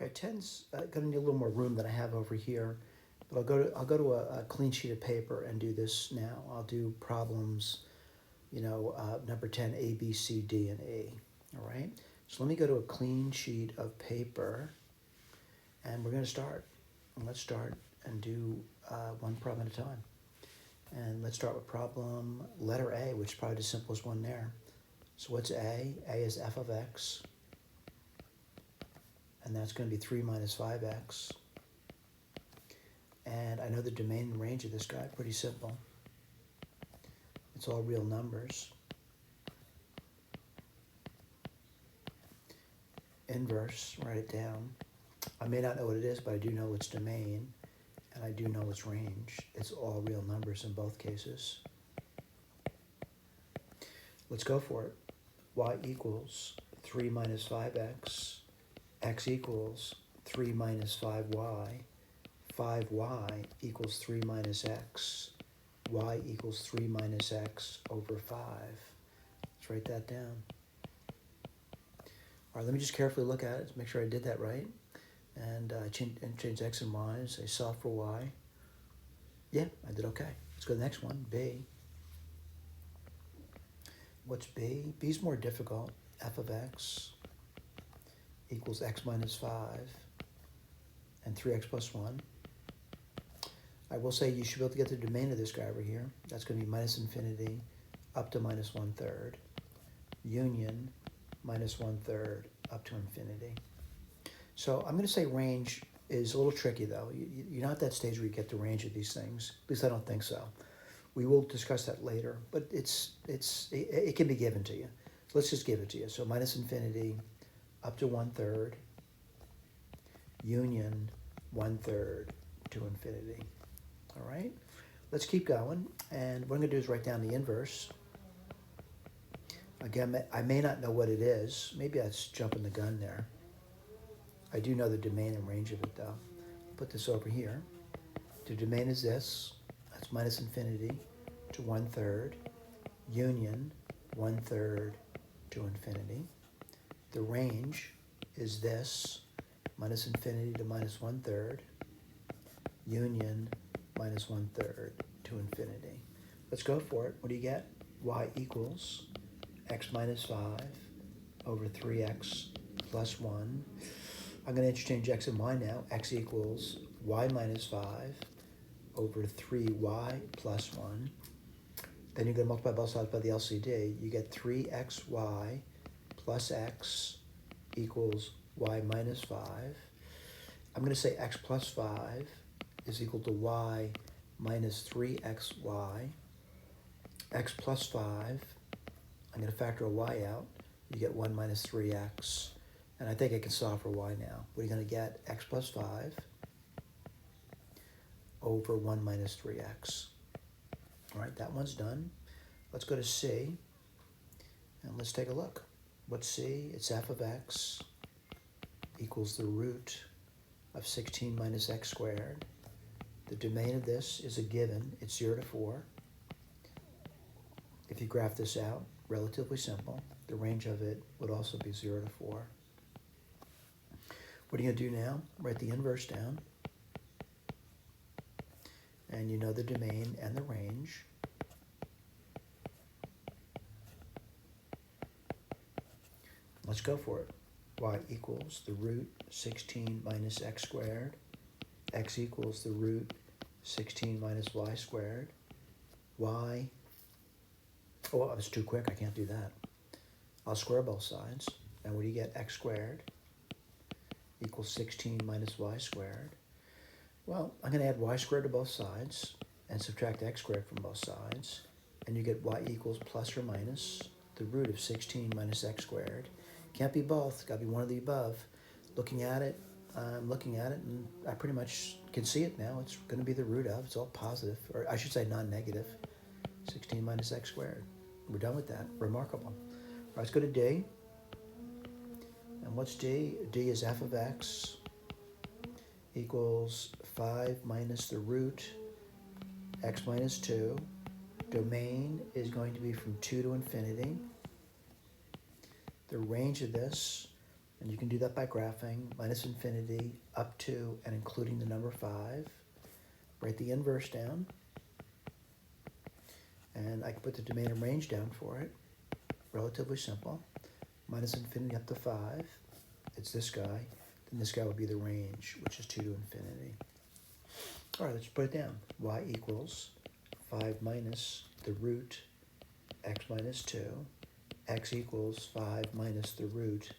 Okay, 10's gonna need a little more room than I have over here, but I'll go to a clean sheet of paper and do this now. I'll do problems, number 10, A, B, C, D, and E. All right. So let me go to a clean sheet of paper, and we're gonna start. And let's start and do one problem at a time. And let's start with problem letter A, which is probably the simplest one there. So what's A? A is f of x, and that's going to be 3 minus 5x. And I know the domain and range of this guy, pretty simple. It's all real numbers. Inverse, write it down. I may not know what it is, but I do know its domain, and I do know its range. It's all real numbers in both cases. Let's go for it. Y equals 3 minus 5x. X equals 3 minus 5y. 5y equals 3 minus x. Y equals 3 minus x over 5. Let's write that down. All right, let me just carefully look at it to make sure I did that right. And change x and y, say solve for y. Yeah, I did okay. Let's go to the next one, B. What's B? B's more difficult. F of x equals x minus 5 and 3x plus 1. I will say you should be able to get the domain of this guy over here. That's going to be minus infinity up to minus 1/3. Union minus 1/3 up to infinity. So I'm going to say range is a little tricky though. You're not at that stage where you get the range of these things. At least I don't think so. We will discuss that later, but it can be given to you. So let's just give it to you. So minus infinity up to 1/3, union 1/3 to infinity. All right, let's keep going. And what I'm going to do is write down the inverse. Again, I may not know what it is. Maybe that's jumping the gun there. I do know the domain and range of it though. Put this over here. The domain is this. That's minus infinity to 1/3, union 1/3 to infinity. The range is this, minus infinity to minus 1/3, union minus 1/3 to infinity. Let's go for it. What do you get? Y equals x minus 5 over 3x plus 1. I'm going to interchange x and y now. X equals y minus 5 over 3y plus 1. Then you're going to multiply both sides by the LCD. You get 3xy plus x equals y minus 5. I'm going to say x plus 5 is equal to y minus 3xy. X plus 5, I'm going to factor a y out. You get 1 minus 3x. And I think I can solve for y now. What are you going to get? X plus 5 over 1 minus 3x. All right, that one's done. Let's go to C, and let's take a look. What's C? It's f of x equals the root of 16 minus x squared. The domain of this is a given. It's 0 to 4. If you graph this out, relatively simple. The range of it would also be 0 to 4. What are you going to do now? Write the inverse down. And you know the domain and the range. Let's go for it. Y equals the root 16 minus x squared. X equals the root 16 minus y squared. Y, oh, I was too quick. I can't do that. I'll square both sides. And what do you get? X squared equals 16 minus y squared. Well, I'm going to add y squared to both sides and subtract x squared from both sides. And you get y equals plus or minus the root of 16 minus x squared. Can't be both. It's got to be one of the above. Looking at it, I'm looking at it, and I pretty much can see it now. It's going to be the root of. It's all positive, or I should say non-negative. 16 minus x squared. We're done with that. Remarkable. All right, let's go to D. And what's D? D is f of x equals 5 minus the root x minus 2. Domain is going to be from 2 to infinity. The range of this And you can do that by graphing minus infinity up to and including the number 5. Write the inverse down. And I can put the domain and range down for it. Relatively simple. Minus infinity up to 5. It's this guy. Then this guy would be the range, which is 2 to infinity. All right, let's put it down. Y equals 5 minus the root x minus 2. X equals 5 minus the root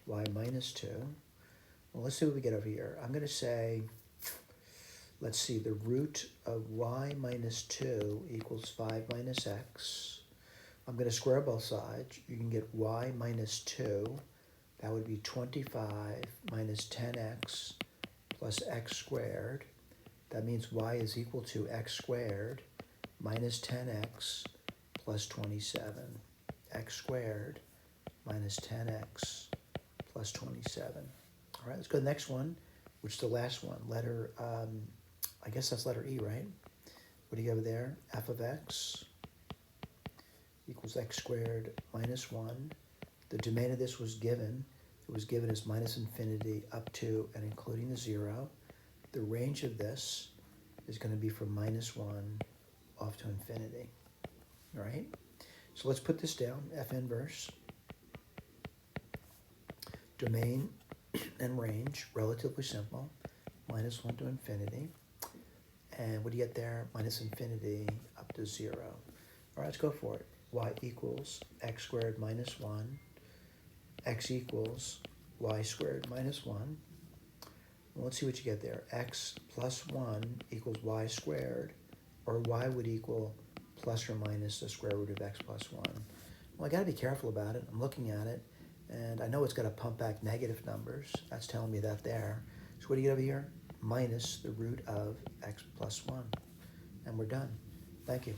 y minus 2. Well, let's see what we get over here. I'm going to say, let's see, the root of y minus 2 equals 5 minus x. I'm going to square both sides. You can get y minus 2. That would be 25 minus 10x plus x squared. That means y is equal to x squared minus 10x plus 27. X squared minus 10x plus 27. All right, let's go to the next one, which is the last one. Letter, I guess that's letter E, right? What do you have there? F of x equals x squared minus 1. The domain of this was given. It was given as minus infinity up to and including the 0. The range of this is going to be from minus 1 off to infinity. All right? So let's put this down, F inverse. Domain and range, relatively simple. Minus 1 to infinity. And what do you get there? Minus infinity up to 0. All right, let's go for it. Y equals x squared minus 1. X equals y squared minus 1. Well, let's see what you get there. X plus 1 equals y squared, or y would equal plus or minus the square root of x plus 1. Well, I got to be careful about it. I'm looking at it, and I know it's got to pump back negative numbers. That's telling me that there. So what do you get over here? Minus the root of x plus 1. And we're done. Thank you.